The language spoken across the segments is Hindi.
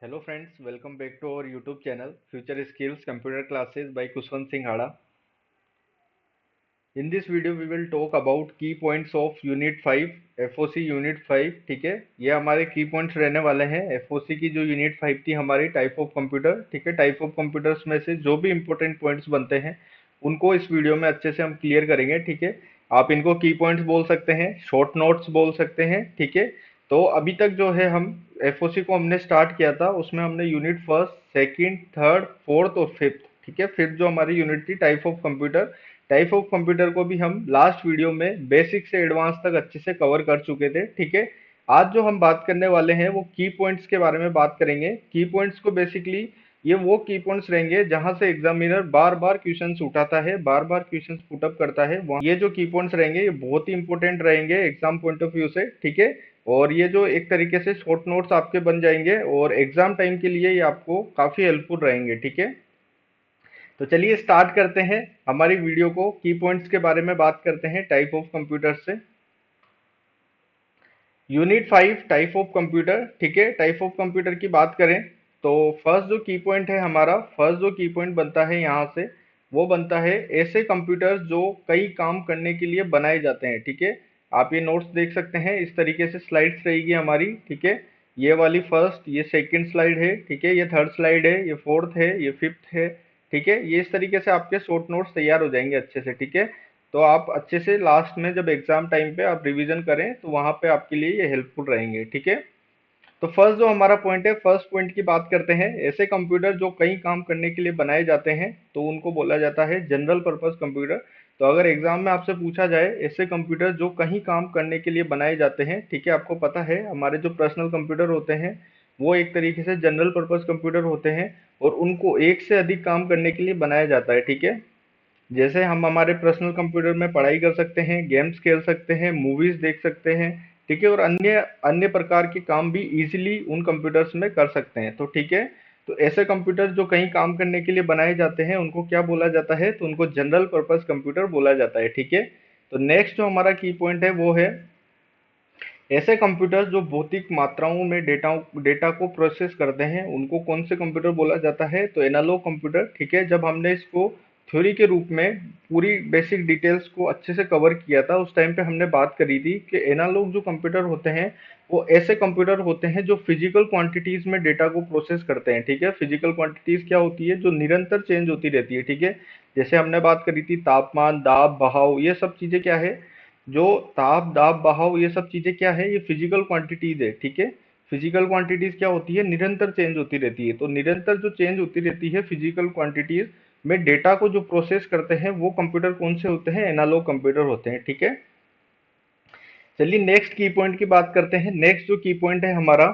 Hello friends, welcome back to our YouTube channel Future Skills Computer Classes by Kushwant Singh Hada. In this video we will talk about key points of Unit 5 FOC Unit 5. ठीक है, ये हमारे की पॉइंट्स रहने वाले हैं FOC की जो यूनिट 5 थी हमारी टाइप ऑफ कंप्यूटर. ठीक है, टाइप ऑफ कंप्यूटर्स में से जो भी इंपॉर्टेंट पॉइंट्स बनते हैं उनको इस वीडियो में अच्छे से हम क्लियर करेंगे. ठीक है, आप इनको की पॉइंट्स बोल सकते हैं, शॉर्ट नोट्स बोल सकते हैं. ठीक है, तो अभी तक जो है हम एफओसी को हमने स्टार्ट किया था, उसमें हमने unit first, second, third, fourth और फिफ्थ. ठीक है, फिफ्थ जो हमारी यूनिट थी type of computer, type of computer को भी हम लास्ट वीडियो में बेसिक से एडवांस तक अच्छे से कवर कर चुके थे. ठीक है, आज जो हम बात करने वाले हैं वो की पॉइंट्स के बारे में बात करेंगे. की पॉइंट्स को बेसिकली ये वो की पॉइंट्स रहेंगे जहां से एग्जामिनर बार बार क्वेश्चंस उठाता है, बार बार क्वेश्चंस पुटअप करता है. ये जो की पॉइंट्स रहेंगे ये बहुत ही इंपॉर्टेंट रहेंगे एग्जाम पॉइंट ऑफ व्यू से. ठीक है, और ये जो एक तरीके से शॉर्ट नोट्स आपके बन जाएंगे और एग्जाम टाइम के लिए ये आपको काफी हेल्पफुल रहेंगे. ठीक है, तो चलिए स्टार्ट करते हैं हमारी वीडियो को. की पॉइंट्स के बारे में बात करते हैं टाइप ऑफ कंप्यूटर से. Unit 5 type of computer. ठीक है, टाइप ऑफ कंप्यूटर की बात करें तो फर्स्ट जो की पॉइंट है हमारा, फर्स्ट जो की पॉइंट बनता है यहाँ से वो बनता है ऐसे कंप्यूटर जो कई काम करने के लिए बनाए जाते हैं. ठीक है, आप ये नोट्स देख सकते हैं, इस तरीके से स्लाइड्स रहेगी हमारी. ठीक है, ये वाली फर्स्ट, ये सेकंड स्लाइड है. ठीक है, ये थर्ड स्लाइड है, ये फोर्थ है, ये फिफ्थ है. ठीक है, ये इस तरीके से आपके शॉर्ट नोट्स तैयार हो जाएंगे अच्छे से. ठीक है, तो आप अच्छे से लास्ट में जब एग्जाम टाइम पे आप रिवीजन करें तो वहां पे आपके लिए ये हेल्पफुल रहेंगे. ठीक है, तो फर्स्ट जो हमारा पॉइंट है, फर्स्ट पॉइंट की बात करते हैं. ऐसे कंप्यूटर जो कई काम करने के लिए बनाए जाते हैं तो उनको बोला जाता है जनरल पर्पस कंप्यूटर. तो अगर एग्जाम में आपसे पूछा जाए ऐसे कंप्यूटर जो कहीं काम करने के लिए बनाए जाते हैं, ठीक है, आपको पता है हमारे जो पर्सनल कंप्यूटर होते हैं वो एक तरीके से जनरल पर्पस कंप्यूटर होते हैं और उनको एक से अधिक काम करने के लिए बनाया जाता है. ठीक है, जैसे हम हमारे पर्सनल कंप्यूटर में पढ़ाई कर सकते हैं, गेम्स खेल सकते हैं, मूवीज देख सकते हैं. ठीक है, और अन्य अन्य प्रकार के काम भी इजीली उन कंप्यूटर्स में कर सकते हैं. तो ठीक है, तो ऐसे कंप्यूटर जो कहीं काम करने के लिए बनाए जाते हैं उनको क्या बोला जाता है, तो उनको जनरल पर्पस कंप्यूटर बोला जाता है. ठीक है, तो नेक्स्ट जो हमारा की पॉइंट है वो है ऐसे कंप्यूटर जो भौतिक मात्राओं में डेटा डेटा को प्रोसेस करते हैं उनको कौन से कंप्यूटर बोला जाता है, तो एनालॉग कंप्यूटर. ठीक है, जब हमने इसको थ्योरी के रूप में पूरी बेसिक डिटेल्स को अच्छे से कवर किया था उस टाइम पे हमने बात करी थी कि एनालॉग जो कंप्यूटर होते हैं वो ऐसे कंप्यूटर होते हैं जो फिजिकल क्वांटिटीज में डेटा को प्रोसेस करते हैं. ठीक है, फिजिकल क्वांटिटीज क्या होती है, जो निरंतर चेंज होती रहती है. ठीक है, जैसे हमने बात करी थी तापमान, दाब, बहाव, ये सब चीजें क्या है, जो ताप, दाब, बहाव, ये सब चीजें क्या है, ये फिजिकल क्वांटिटीज है. ठीक है, फिजिकल क्वांटिटीज क्या होती है, निरंतर चेंज होती रहती है. तो निरंतर जो चेंज होती रहती है फिजिकल क्वांटिटीज में डेटा को जो प्रोसेस करते हैं वो कंप्यूटर कौन से होते हैं, एनालॉग कंप्यूटर होते हैं. ठीक है, चलिए नेक्स्ट की पॉइंट की बात करते हैं. नेक्स्ट जो की पॉइंट है हमारा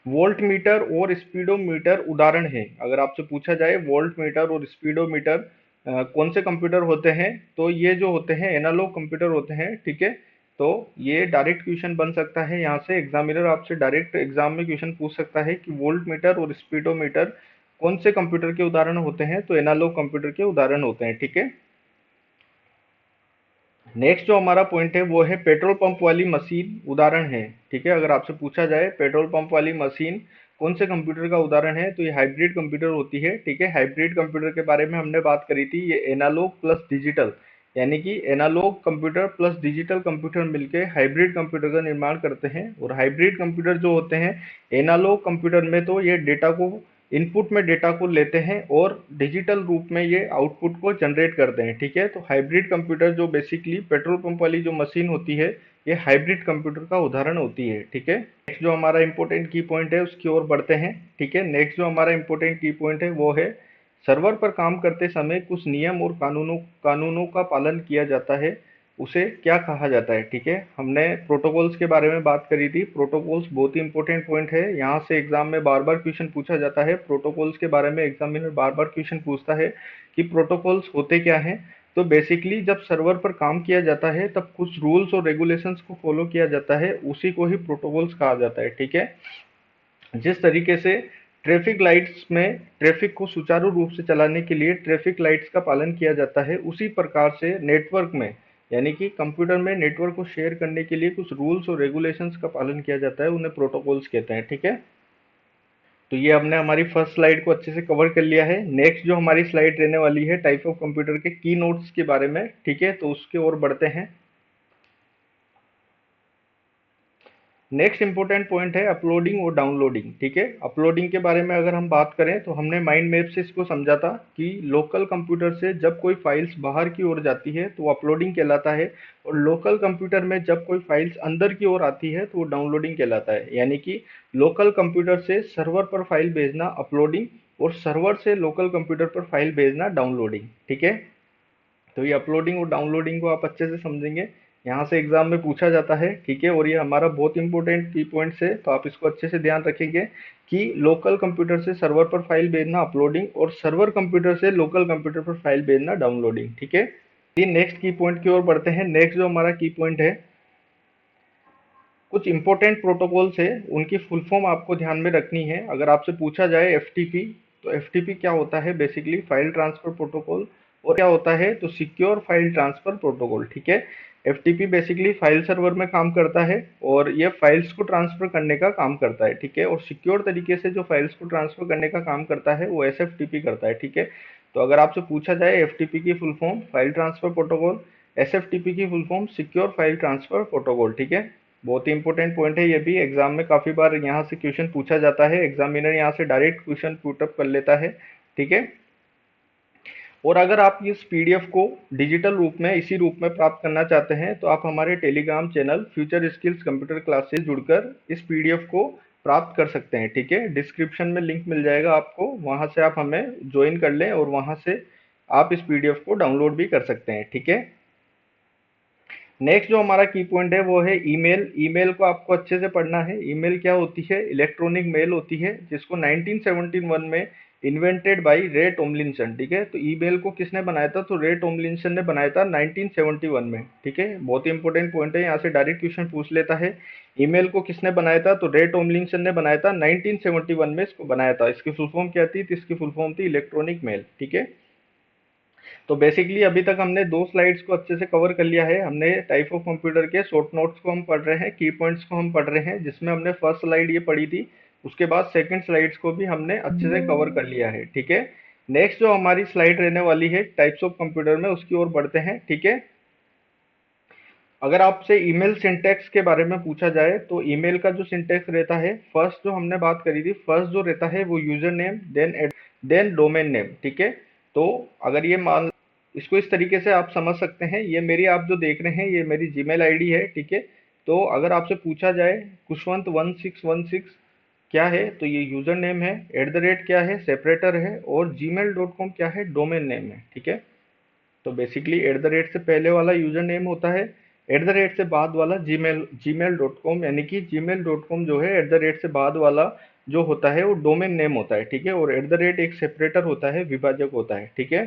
वोल्ट मीटर और स्पीडोमीटर उदाहरण है. अगर आपसे पूछा जाए वोल्ट मीटर और स्पीडोमीटर कौन से कंप्यूटर होते हैं, तो ये जो होते हैं एनालॉग कंप्यूटर होते हैं. ठीक है, तो ये डायरेक्ट क्वेश्चन बन सकता है, यहाँ से एग्जामिनर आपसे डायरेक्ट एग्जाम में क्वेश्चन पूछ सकता है कि वोल्ट मीटर और स्पीडोमीटर कौन से कंप्यूटर के उदाहरण होते हैं, तो एनालॉग कंप्यूटर के उदाहरण होते हैं. ठीक है, नेक्स्ट जो हमारा पॉइंट है वो है पेट्रोल पंप वाली मशीन उदाहरण है. ठीक है, अगर आपसे पूछा जाए पेट्रोल पंप वाली मशीन कौन से कंप्यूटर का उदाहरण है, तो ये हाइब्रिड कंप्यूटर होती है. ठीक है, हाइब्रिड कंप्यूटर के बारे में हमने बात करी थी, ये एनालॉग प्लस डिजिटल, यानी कि analog computer plus digital computer मिलके हाइब्रिड कंप्यूटर का निर्माण करते हैं. और हाइब्रिड कंप्यूटर जो होते हैं एनालॉग कंप्यूटर में तो ये डेटा को इनपुट में डेटा को लेते हैं और डिजिटल रूप में ये आउटपुट को जनरेट करते हैं. ठीक है, तो हाइब्रिड कंप्यूटर जो बेसिकली पेट्रोल पंप वाली जो मशीन होती है ये हाइब्रिड कंप्यूटर का उदाहरण होती है. ठीक है, नेक्स्ट जो हमारा इंपॉर्टेंट की पॉइंट है उसकी ओर बढ़ते हैं. ठीक है, नेक्स्ट जो हमारा इंपॉर्टेंट की पॉइंट है वो है सर्वर पर काम करते समय कुछ नियम और कानूनों कानूनों का पालन किया जाता है, उसे क्या कहा जाता है. ठीक है, हमने प्रोटोकॉल्स के बारे में बात करी थी. प्रोटोकॉल्स बहुत ही इंपॉर्टेंट पॉइंट है, यहाँ से एग्जाम में बार बार क्वेश्चन पूछा जाता है. प्रोटोकॉल्स के बारे में एग्जामिनर बार बार क्वेश्चन पूछता है कि प्रोटोकॉल्स होते क्या हैं. तो बेसिकली जब सर्वर पर काम किया जाता है तब कुछ रूल्स और रेगुलेशंस को फॉलो किया जाता है, उसी को ही प्रोटोकॉल्स कहा जाता है. ठीक है, जिस तरीके से ट्रैफिक लाइट्स में ट्रैफिक को सुचारू रूप से चलाने के लिए ट्रैफिक लाइट्स का पालन किया जाता है, उसी प्रकार से नेटवर्क में, यानी कि कंप्यूटर में नेटवर्क को शेयर करने के लिए कुछ रूल्स और रेगुलेशंस का पालन किया जाता है, उन्हें प्रोटोकॉल्स कहते हैं. ठीक है, तो ये हमने हमारी फर्स्ट स्लाइड को अच्छे से कवर कर लिया है। नेक्स्ट जो हमारी स्लाइड रहने वाली है टाइप ऑफ कंप्यूटर के की नोट्स के बारे में, ठीक है, तो उसके ओर बढ़ते हैं। नेक्स्ट इंपॉर्टेंट पॉइंट है अपलोडिंग और डाउनलोडिंग, ठीक है। अपलोडिंग के बारे में अगर हम बात करें तो हमने माइंड मैप से इसको समझा था कि लोकल कंप्यूटर से जब कोई फाइल्स बाहर की ओर जाती है तो वो अपलोडिंग कहलाता है, और लोकल कंप्यूटर में जब कोई फाइल्स अंदर की ओर आती है तो वो डाउनलोडिंग कहलाता है। यानी कि लोकल कंप्यूटर से सर्वर पर फाइल भेजना अपलोडिंग, और सर्वर से लोकल कंप्यूटर पर फाइल भेजना डाउनलोडिंग, ठीक है। तो ये अपलोडिंग और डाउनलोडिंग को आप अच्छे से समझेंगे, यहाँ से एग्जाम में पूछा जाता है, ठीक है। और ये हमारा बहुत इंपॉर्टेंट की पॉइंट्स है, तो आप इसको अच्छे से ध्यान रखेंगे कि लोकल कंप्यूटर से सर्वर पर फाइल भेजना अपलोडिंग, और सर्वर कंप्यूटर से लोकल कंप्यूटर पर फाइल भेजना डाउनलोडिंग, ठीक है। ये नेक्स्ट की पॉइंट की ओर बढ़ते हैं। नेक्स्ट जो हमारा की पॉइंट है, कुछ इंपॉर्टेंट प्रोटोकॉल्स है, उनकी फुल फॉर्म आपको ध्यान में रखनी है। अगर आपसे पूछा जाए एफटीपी, तो एफटीपी क्या होता है, बेसिकली फाइल ट्रांसफर प्रोटोकॉल। और क्या होता है, तो सिक्योर फाइल ट्रांसफर प्रोटोकॉल, ठीक है। एफटीपी बेसिकली फाइल सर्वर में काम करता है, और ये फाइल्स को ट्रांसफर करने का काम करता है, ठीक है। और सिक्योर तरीके से जो फाइल्स को ट्रांसफर करने का काम करता है वो एसएफटीपी करता है, ठीक है। तो अगर आपसे पूछा जाए एफटीपी की full form file transfer protocol, SFTP की full form secure file transfer protocol, ठीक है। बहुत ही इंपॉर्टेंट पॉइंट है ये भी, एग्जाम में काफी बार यहाँ से क्वेश्चन पूछा जाता है, एग्जामिनर यहाँ से डायरेक्ट क्वेश्चन पुटअप कर लेता है, ठीक है। और अगर आप इस पीडीएफ को डिजिटल रूप में इसी रूप में प्राप्त करना चाहते हैं तो आप हमारे Telegram channel future skills computer class से जुड़कर इस पीडीएफ को प्राप्त कर सकते हैं, ठीक है। डिस्क्रिप्शन में लिंक मिल जाएगा आपको, वहां से आप हमें ज्वाइन कर लें और वहां से आप इस पीडीएफ को डाउनलोड भी कर सकते हैं, ठीक है। नेक्स्ट जो हमारा की पॉइंट है वो है ईमेल। ईमेल को आपको अच्छे से पढ़ना है। ईमेल क्या होती है, इलेक्ट्रॉनिक मेल होती है, जिसको 1971 में इन्वेंटेड बाय रे टॉमलिंसन, ठीक है। तो ईमेल को किसने बनाया था, तो रे टॉमलिंसन ने बनाया था 1971 में, ठीक है। बहुत ही इंपॉर्टेंट पॉइंट है, यहाँ से डायरेक्ट क्वेश्चन पूछ लेता है। ईमेल को किसने बनाया था, तो रे टॉमलिंसन ने बनाया था 1971 में इसको बनाया था। इसकी फुल फॉर्म क्या थी, तो इसकी फुल फॉर्म थी इलेक्ट्रॉनिक मेल, ठीक है। तो बेसिकली अभी तक हमने दो स्लाइड्स को अच्छे से कवर कर लिया है। हमने टाइप ऑफ कंप्यूटर के शॉर्ट नोट्स को हम पढ़ रहे हैं, की पॉइंट्स को हम पढ़ रहे हैं, जिसमें हमने फर्स्ट स्लाइड ये पढ़ी थी, उसके बाद सेकंड स्लाइड्स को भी हमने अच्छे से कवर कर लिया है, ठीक है। नेक्स्ट जो हमारी स्लाइड रहने वाली है टाइप्स ऑफ कंप्यूटर में, उसकी ओर बढ़ते हैं, ठीक है। अगर आपसे ईमेल सिंटैक्स के बारे में पूछा जाए तो ईमेल का जो सिंटैक्स रहता है, फर्स्ट जो हमने बात करी थी, फर्स्ट जो रहता है वो user name, then domain name, ठीक है। तो अगर ये मान, इसको इस तरीके से आप समझ सकते हैं, ये मेरी आप जो देख रहे हैं ये मेरी जीमेल आईडी है, ठीक है। तो अगर आपसे पूछा जाए कुशवंत 1616 क्या है, तो ये यूजर नेम है, एट द रेट क्या है, सेपरेटर है, और gmail.com क्या है, डोमेन नेम है, ठीक है। तो बेसिकली एट द रेट से पहले वाला यूजर नेम होता है, एट द रेट से बाद वाला जीमेल.com, यानी कि gmail.com जो है एट द रेट से बाद वाला जो होता है वो डोमेन नेम होता है, ठीक है। और एट द रेट एक सेपरेटर होता है, विभाजक होता है, ठीक है।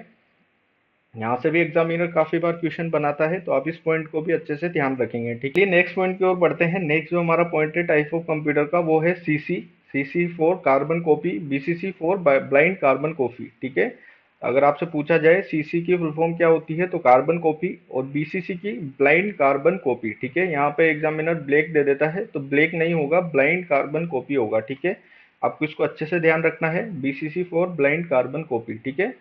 यहाँ से भी एग्जामिनर काफी बार क्वेश्चन बनाता है, तो आप इस पॉइंट को भी अच्छे से ध्यान रखेंगे, ठीक है। नेक्स्ट पॉइंट की ओर बढ़ते हैं। नेक्स्ट जो हमारा पॉइंट है टाइप ऑफ कंप्यूटर का वो है CC. CC for carbon copy, BCC for blind carbon copy, ठीक है। अगर आपसे पूछा जाए सीसी की फुल फॉर्म क्या होती है, तो कार्बन कॉपी, और बीसीसी की ब्लाइंड कार्बन कॉपी, ठीक है। यहाँ पे एग्जामिनर ब्लैक दे देता है, तो ब्लैक नहीं होगा, ब्लाइंड कार्बन कॉपी होगा, ठीक है। आपको इसको अच्छे से ध्यान रखना है, BCC for blind carbon copy, ठीक है।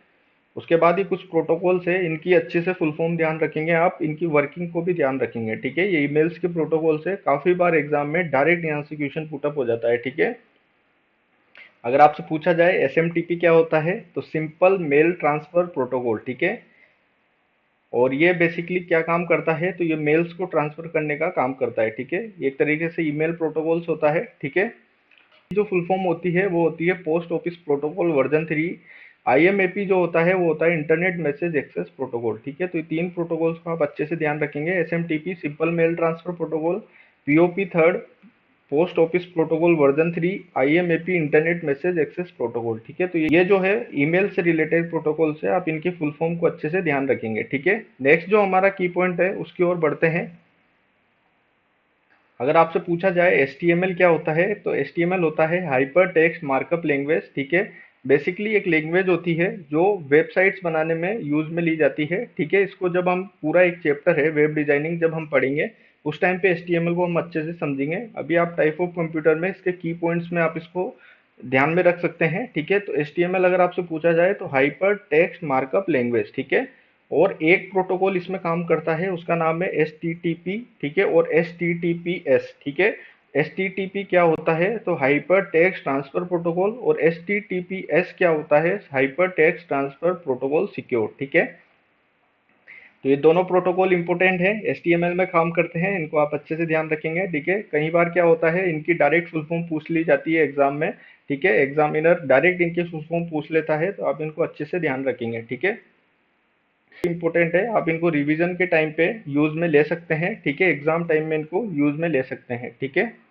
उसके बाद ही कुछ प्रोटोकॉल्स है, इनकी अच्छे से फुल फॉर्म ध्यान रखेंगे आप, इनकी वर्किंग को भी ध्यान रखेंगे, ठीक है। ये ईमेल्स के प्रोटोकॉल्स है, काफी बार एग्जाम में डायरेक्ट यहाँ से क्वेश्चन पुटअप हो जाता है, ठीक है। अगर आपसे पूछा जाए एसएमटीपी क्या होता है, तो सिंपल मेल ट्रांसफर प्रोटोकॉल, ठीक है। और ये बेसिकली क्या काम करता है, तो ये मेल्स को ट्रांसफर करने का काम करता है, ठीक है। ये एक तरीके से ईमेल प्रोटोकॉल्स होता है, ठीक है। जो फुल फॉर्म होती है वो होती है post office protocol version 3। IMAP जो होता है वो होता है इंटरनेट मैसेज एक्सेस प्रोटोकॉल, ठीक है। तो ये तीन प्रोटोकॉल्स को आप अच्छे से ध्यान रखेंगे, SMTP simple mail transfer protocol, POP third post office protocol version 3, IMAP internet message access protocol, ठीक है। तो ये जो है ईमेल से रिलेटेड प्रोटोकॉल से आप इनकी फुल फॉर्म को अच्छे से ध्यान रखेंगे, ठीक है। नेक्स्ट जो हमारा की पॉइंट है उसकी ओर बढ़ते हैं। अगर आपसे पूछा जाए HTML क्या होता है, तो HTML होता है हाइपर टेक्स्ट मार्कअप लैंग्वेज, ठीक है। बेसिकली एक लैंग्वेज होती है जो वेबसाइट्स बनाने में यूज में ली जाती है, ठीक है। इसको जब हम पूरा एक चैप्टर है वेब डिजाइनिंग जब हम पढ़ेंगे उस टाइम पे HTML को हम अच्छे से समझेंगे। अभी आप टाइप ऑफ कंप्यूटर में इसके की पॉइंट्स में आप इसको ध्यान में रख सकते हैं, ठीक है। तो HTML अगर आपसे पूछा जाए तो हाइपर टेक्स्ट मार्कअप लैंग्वेज, ठीक है। और एक प्रोटोकॉल इसमें काम करता है, उसका नाम है HTTP, ठीक है, और HTTPS, ठीक है। HTTP क्या होता है, तो हाइपर टेक्स्ट ट्रांसफर प्रोटोकॉल, और HTTPS क्या होता है, hyper text transfer protocol secure, ठीक है। तो ये दोनों प्रोटोकॉल इंपॉर्टेंट है, HTML में काम करते हैं, इनको आप अच्छे से ध्यान रखेंगे, ठीक है। कई बार क्या होता है, इनकी डायरेक्ट फुल फॉर्म पूछ ली जाती है एग्जाम में, ठीक है। एग्जामिनर डायरेक्ट इनकी फुल फॉर्म पूछ लेता है, तो आप इनको अच्छे से ध्यान रखेंगे, ठीक है। इंपॉर्टेंट है, आप इनको रिवीजन के टाइम पे यूज में ले सकते हैं, ठीक है। एग्जाम टाइम में इनको यूज में ले सकते हैं, ठीक है।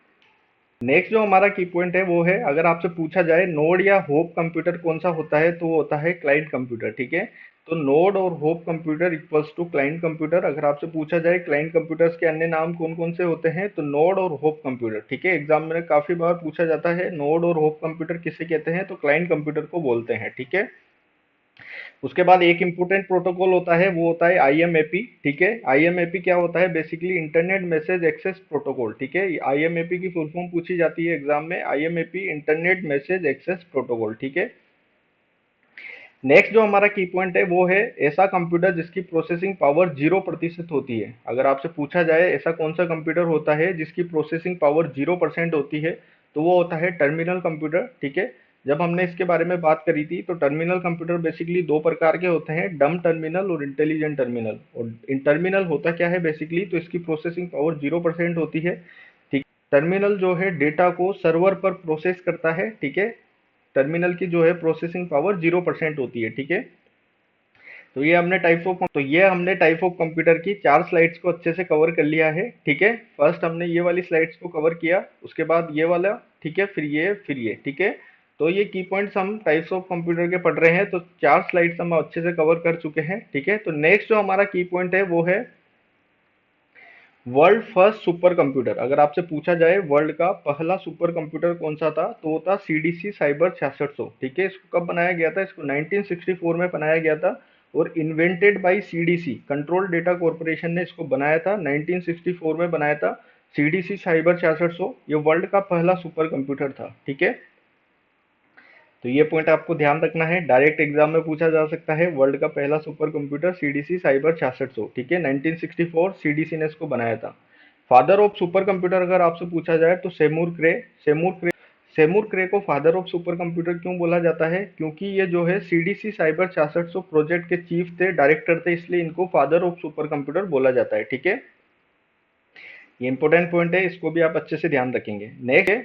नेक्स्ट जो हमारा की पॉइंट है वो है, अगर आपसे पूछा जाए नोड या होप कंप्यूटर कौन सा होता है, तो वो होता है क्लाइंट कंप्यूटर, ठीक है। तो नोड और hop computer equals to client computer. अगर आपसे पूछा जाए क्लाइंट कंप्यूटर्स के अन्य नाम कौन कौन से होते हैं, तो नोड और होप कंप्यूटर, ठीक है। एग्जाम में काफी बार पूछा जाता है नोड और होप कंप्यूटर किसे कहते हैं, तो क्लाइंट कंप्यूटर को बोलते हैं, ठीक है। उसके बाद एक इंपॉर्टेंट प्रोटोकॉल होता है, वो होता है IMAP, ठीक है। IMAP क्या होता है, basically internet message access protocol, ठीक है। IMAP की फुल फॉर्म पूछी जाती है एग्जाम में, IMAP internet message access protocol, ठीक है। नेक्स्ट जो हमारा की पॉइंट है वो है, ऐसा कंप्यूटर जिसकी प्रोसेसिंग पावर 0% होती है। अगर आपसे पूछा जाए ऐसा कौन सा कंप्यूटर होता है जिसकी प्रोसेसिंग पावर 0% होती है, तो वो होता है टर्मिनल कंप्यूटर, ठीक है। जब हमने इसके बारे में बात करी थी, तो टर्मिनल कंप्यूटर बेसिकली दो प्रकार के होते हैं, डम टर्मिनल और इंटेलिजेंट टर्मिनल। और इन टर्मिनल होता क्या है बेसिकली, तो इसकी प्रोसेसिंग पावर 0% होती है, ठीक। टर्मिनल जो है डेटा को सर्वर पर प्रोसेस करता है, ठीक है। टर्मिनल की जो है प्रोसेसिंग पावर 0% होती है, ठीक है। तो ये हमने टाइप ऑफ कंप्यूटर की 4 स्लाइड्स को अच्छे से कवर कर लिया है, ठीक है। फर्स्ट हमने ये वाली स्लाइड्स को कवर किया, उसके बाद ये वाला, ठीक है, फिर ये, ठीक है। तो ये की पॉइंट्स हम टाइप्स ऑफ कंप्यूटर के पढ़ रहे हैं, तो 4 स्लाइड्स हम अच्छे से कवर कर चुके हैं, ठीक है। तो नेक्स्ट जो हमारा की पॉइंट है वो है वर्ल्ड फर्स्ट सुपर कंप्यूटर। अगर आपसे पूछा जाए वर्ल्ड का पहला सुपर कंप्यूटर कौन सा था, तो वो था CDC साइबर 6600, ठीक है। इसको कब बनाया गया था, इसको 1964 में बनाया गया था, और invented by CDC control data corporation ने इसको बनाया था, 1964 में बनाया था। CDC साइबर 6600 ये वर्ल्ड का पहला सुपर कंप्यूटर था, ठीक है। तो ये पॉइंट आपको ध्यान रखना है, डायरेक्ट एग्जाम में पूछा जा सकता है, वर्ल्ड का पहला सुपर कंप्यूटर CDC साइबर 6600, ठीक है, 1964 CDC ने इसको बनाया था। फादर ऑफ सुपर कंप्यूटर अगर आपसे पूछा जाए तो सेमूर क्रे को फादर ऑफ सुपर कंप्यूटर क्यों बोला जाता है, क्योंकि ये जो है CDC साइबर 6600 प्रोजेक्ट के चीफ थे, डायरेक्टर थे, इसलिए इनको फादर ऑफ सुपर कंप्यूटर बोला जाता है, ठीक है। ये इंपॉर्टेंट पॉइंट है, इसको भी आप अच्छे से ध्यान रखेंगे।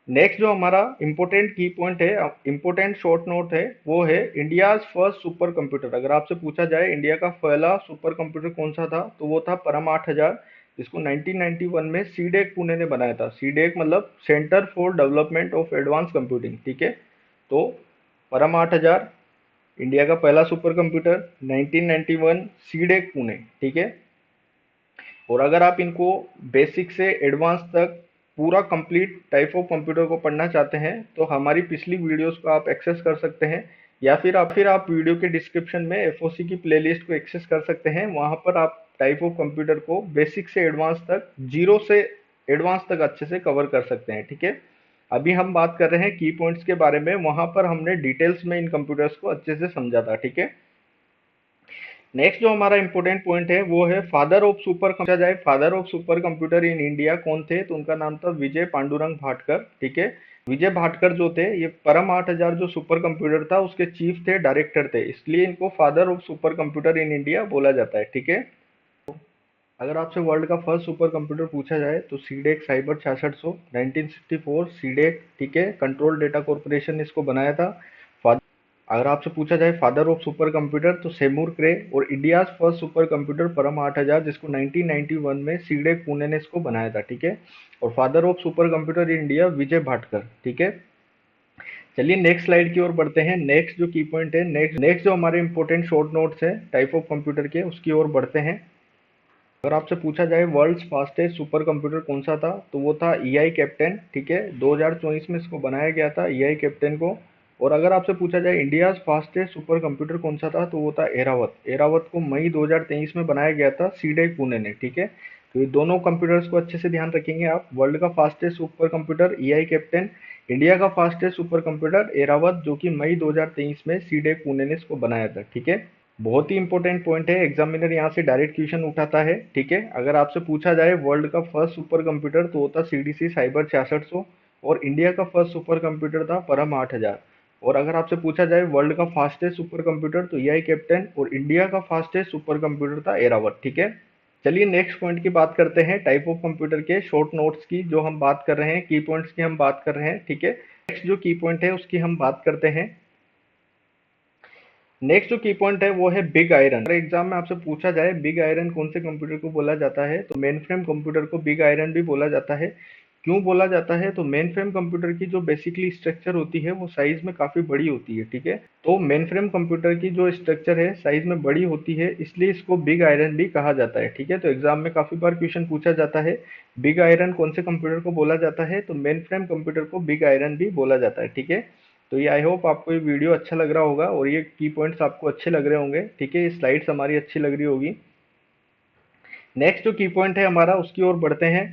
नेक्स्ट जो हमारा इम्पोर्टेंट की पॉइंट है, इम्पोर्टेंट शॉर्ट नोट है, वो है इंडियाज फर्स्ट सुपर कंप्यूटर। अगर आपसे पूछा जाए इंडिया का पहला सुपर कंप्यूटर कौन सा था, तो वो था परम 8000, जिसको 1991 में सीडेक पुणे ने बनाया था। सीडेक मतलब centre for development of advance computing, ठीक है। तो परम 8000 इंडिया का पहला सुपर कंप्यूटर, 1991 सीडेक पुणे, ठीक है। और अगर आप इनको बेसिक से एडवांस तक पूरा कंप्लीट टाइप ऑफ कंप्यूटर को पढ़ना चाहते हैं, तो हमारी पिछली वीडियोस को आप एक्सेस कर सकते हैं, या फिर आप वीडियो के डिस्क्रिप्शन में FOC की प्लेलिस्ट को एक्सेस कर सकते हैं। वहां पर आप टाइप ऑफ कंप्यूटर को बेसिक से एडवांस तक, जीरो से एडवांस तक अच्छे से कवर कर सकते हैं, ठीक है। अभी हम बात कर रहे हैं की पॉइंट्स के बारे में, वहां पर हमने डिटेल्स में इन कंप्यूटर्स को अच्छे से समझा था, ठीक है। नेक्स्ट जो हमारा इंपॉर्टेंट पॉइंट है वो है फादर ऑफ सुपर, समझा जाए father of super computer in India कौन थे, तो उनका नाम था विजय पांडुरंग भाटकर, ठीक है। विजय भाटकर जो थे, ये परम 8000 जो सुपर कंप्यूटर था उसके चीफ थे, डायरेक्टर थे, इसलिए इनको father of super computer in India बोला जाता है, ठीक है। अगर आपसे वर्ल्ड का फर्स्ट सुपर कंप्यूटर पूछा जाए तो सीडेक साइबर 6600, 1964 सीडेक, ठीक है, कंट्रोल डेटा कॉर्पोरेशन ने इसको बनाया था। अगर आपसे पूछा जाए फादर ऑफ सुपर कंप्यूटर, तो सेमूर क्रे, और इंडियाज फर्स्ट सुपर कंप्यूटर परम 8000, जिसको 1991 में सीडेक पुणे ने इसको बनाया था, ठीक है। और father of super computer in India Vijay Bhatkar, ठीक है। चलिए नेक्स्ट स्लाइड की ओर बढ़ते हैं। नेक्स्ट जो की पॉइंट है, नेक्स्ट जो हमारे इंपॉर्टेंट शॉर्ट नोट्स है टाइप ऑफ कंप्यूटर के, उसकी ओर बढ़ते हैं। अगर आपसे पूछा जाए वर्ल्ड्स फास्टेस्ट सुपर कंप्यूटर कौन सा था, तो वो था EI कैप्टन, ठीक है, 2024 में इसको बनाया गया था EI कैप्टन को। और अगर आपसे पूछा जाए इंडियाज फास्टेस्ट सुपर कंप्यूटर कौन सा था, तो वो था एरावत। एरावत को मई 2023 में बनाया गया था सीडेक पुणे ने, ठीक है। तो ये दोनों कंप्यूटर्स को अच्छे से ध्यान रखेंगे आप। वर्ल्ड का fastest super computer EI captain, India का फास्टेस्ट सुपर कंप्यूटर एरावत, जो कि मई 2023 में सीडेक पुणे ने इसको बनाया था। ठीक है, बहुत ही इंपॉर्टेंट पॉइंट है, एग्जामिनर यहाँ से डायरेक्ट क्वेश्चन उठाता है। ठीक है, अगर आपसे पूछा जाए वर्ल्ड का फर्स्ट सुपर कंप्यूटर तो होता CDC साइबर 6600, और इंडिया का फर्स्ट सुपर कंप्यूटर था परम 8000। और अगर आपसे पूछा जाए वर्ल्ड का फास्टेस्ट सुपर कंप्यूटर तो EI कैप्टन, और इंडिया का फास्टेस्ट सुपर कंप्यूटर था एरावत। ठीक है, चलिए नेक्स्ट पॉइंट की बात करते हैं, टाइप ऑफ कंप्यूटर के शॉर्ट नोट्स की जो हम बात कर रहे हैं, की पॉइंट्स की हम बात कर रहे हैं। ठीक है, नेक्स्ट जो की पॉइंट है उसकी हम बात करते हैं। नेक्स्ट जो की पॉइंट है वो है बिग आयरन। अगर एग्जाम में आपसे पूछा जाए बिग आयरन कौन से कंप्यूटर को बोला जाता है, तो मेन फ्रेम कंप्यूटर को बिग आयरन भी बोला जाता है। क्यों बोला जाता है, तो मेन फ्रेम कंप्यूटर की जो बेसिकली स्ट्रक्चर होती है वो साइज में काफी बड़ी होती है। ठीक है, तो मेन फ्रेम कंप्यूटर की जो स्ट्रक्चर है साइज में बड़ी होती है, इसलिए इसको बिग आयरन भी कहा जाता है। ठीक है, तो एग्जाम में काफी बार क्वेश्चन पूछा जाता है बिग आयरन कौन से कंप्यूटर को बोला जाता है, तो मेन फ्रेम कंप्यूटर को बिग आयरन भी बोला जाता है। ठीक है, तो ये आई होप आपको ये वीडियो अच्छा लग रहा होगा और ये की पॉइंट्स आपको अच्छे लग रहे होंगे। ठीक है, ये स्लाइड्स हमारी अच्छी लग रही होगी। नेक्स्ट जो की पॉइंट है हमारा उसकी ओर बढ़ते हैं।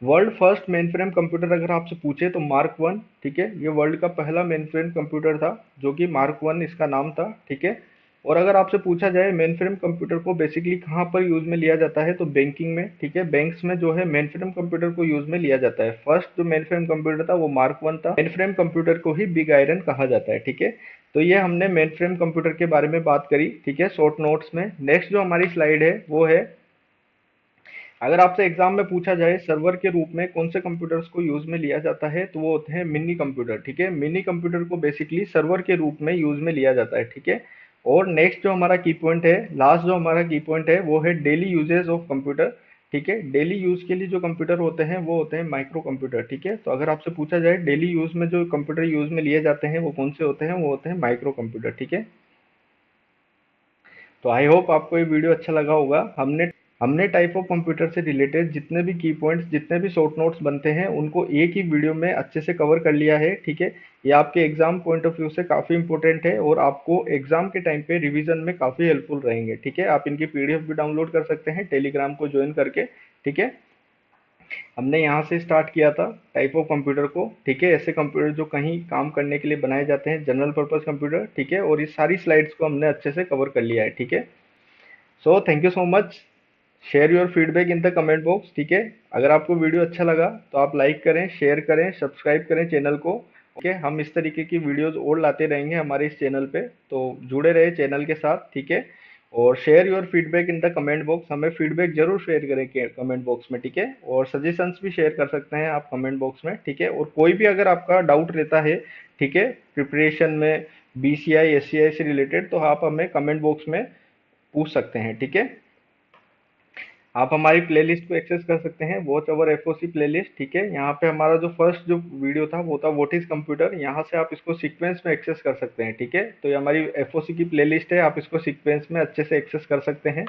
World first main frame computer अगर आपसे पूछे तो मार्क वन। ठीक है, ये वर्ल्ड का पहला मेन फ्रेम कंप्यूटर था जो कि मार्क वन इसका नाम था। ठीक है, और अगर आपसे पूछा जाए मेन फ्रेम कंप्यूटर को बेसिकली कहाँ पर यूज में लिया जाता है, तो बैंकिंग में। ठीक है, बैंक्स में जो है मेन फ्रेम कंप्यूटर को यूज में लिया जाता है। फर्स्ट जो मेन फ्रेम कंप्यूटर था वो मार्क वन था। मेन फ्रेम कंप्यूटर को ही बिग आयरन कहा जाता है। ठीक है, तो ये हमने मेन फ्रेम कंप्यूटर के बारे में बात करी। ठीक है, शॉर्ट नोट्स में। नेक्स्ट जो हमारी स्लाइड है वो है, अगर आपसे एग्जाम में पूछा जाए सर्वर के रूप में कौन से कंप्यूटर्स को यूज में लिया जाता है, तो वो होते हैं मिनी कंप्यूटर। ठीक है, मिनी कंप्यूटर को बेसिकली सर्वर के रूप में यूज में लिया जाता है। ठीक है, और नेक्स्ट जो हमारा की पॉइंट है, लास्ट जो हमारा की पॉइंट है वो है डेली यूजेस ऑफ कंप्यूटर। ठीक है, डेली यूज के लिए जो कंप्यूटर होते हैं वो होते हैं माइक्रो कंप्यूटर। ठीक है, तो अगर आपसे पूछा जाए डेली यूज में जो कंप्यूटर यूज में लिए जाते हैं वो कौन से होते हैं, वो होते हैं माइक्रो कंप्यूटर। ठीक है, तो आई होप आपको ये वीडियो अच्छा लगा होगा। हमने टाइप ऑफ कंप्यूटर से रिलेटेड जितने भी की पॉइंट्स, जितने भी शॉर्ट नोट्स बनते हैं उनको एक ही वीडियो में अच्छे से कवर कर लिया है। ठीक है, ये आपके एग्जाम पॉइंट ऑफ व्यू से काफ़ी इंपॉर्टेंट है और आपको एग्जाम के टाइम पे रिवीजन में काफ़ी हेल्पफुल रहेंगे। ठीक है, आप इनकी PDF भी डाउनलोड कर सकते हैं टेलीग्राम को ज्वाइन करके। ठीक है, हमने यहाँ से स्टार्ट किया था टाइप ऑफ कंप्यूटर को। ठीक है, ऐसे कंप्यूटर जो कहीं काम करने के लिए बनाए जाते हैं, जनरल पर्पस कंप्यूटर। ठीक है, और ये सारी स्लाइड्स को हमने अच्छे से कवर कर लिया है। ठीक है, so thank you so much. Share your feedback in the comment box. ठीक है, अगर आपको वीडियो अच्छा लगा तो आप लाइक करें, शेयर करें, सब्सक्राइब करें चैनल को। ओके, हम इस तरीके की वीडियोस और लाते रहेंगे हमारे इस चैनल पे, तो जुड़े रहे चैनल के साथ। ठीक है, और share your feedback in the comment box, हमें फीडबैक जरूर शेयर करें कमेंट बॉक्स में। ठीक है, और सजेशंस भी शेयर कर सकते हैं आप कमेंट बॉक्स में। ठीक है, और कोई भी अगर आपका डाउट रहता है, ठीक है, प्रिपरेशन में BCI SCI से रिलेटेड, तो आप हमें कमेंट बॉक्स में पूछ सकते हैं। ठीक है, आप हमारी प्लेलिस्ट को एक्सेस कर सकते हैं, वॉच अवर FOC प्लेलिस्ट। ठीक है, यहाँ पे हमारा जो फर्स्ट जो वीडियो था वो था व्हाट इज कंप्यूटर, यहाँ से आप इसको सीक्वेंस में एक्सेस कर सकते हैं। ठीक है, तो ये हमारी FOC की प्लेलिस्ट है, आप इसको सीक्वेंस में अच्छे से एक्सेस कर सकते हैं।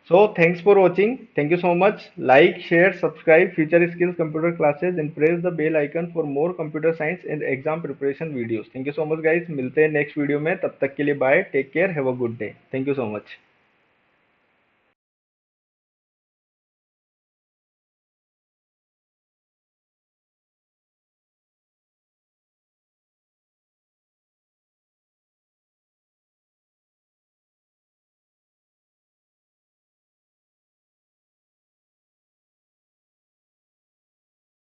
So thanks for watching, thank you so much. Like share subscribe future skills computer classes and press the bell icon for more computer science and exam preparation videos. Thank you so much guys, मिलते हैं नेक्स्ट वीडियो में, तब तक के लिए bye, take care, have a good day, thank you so much.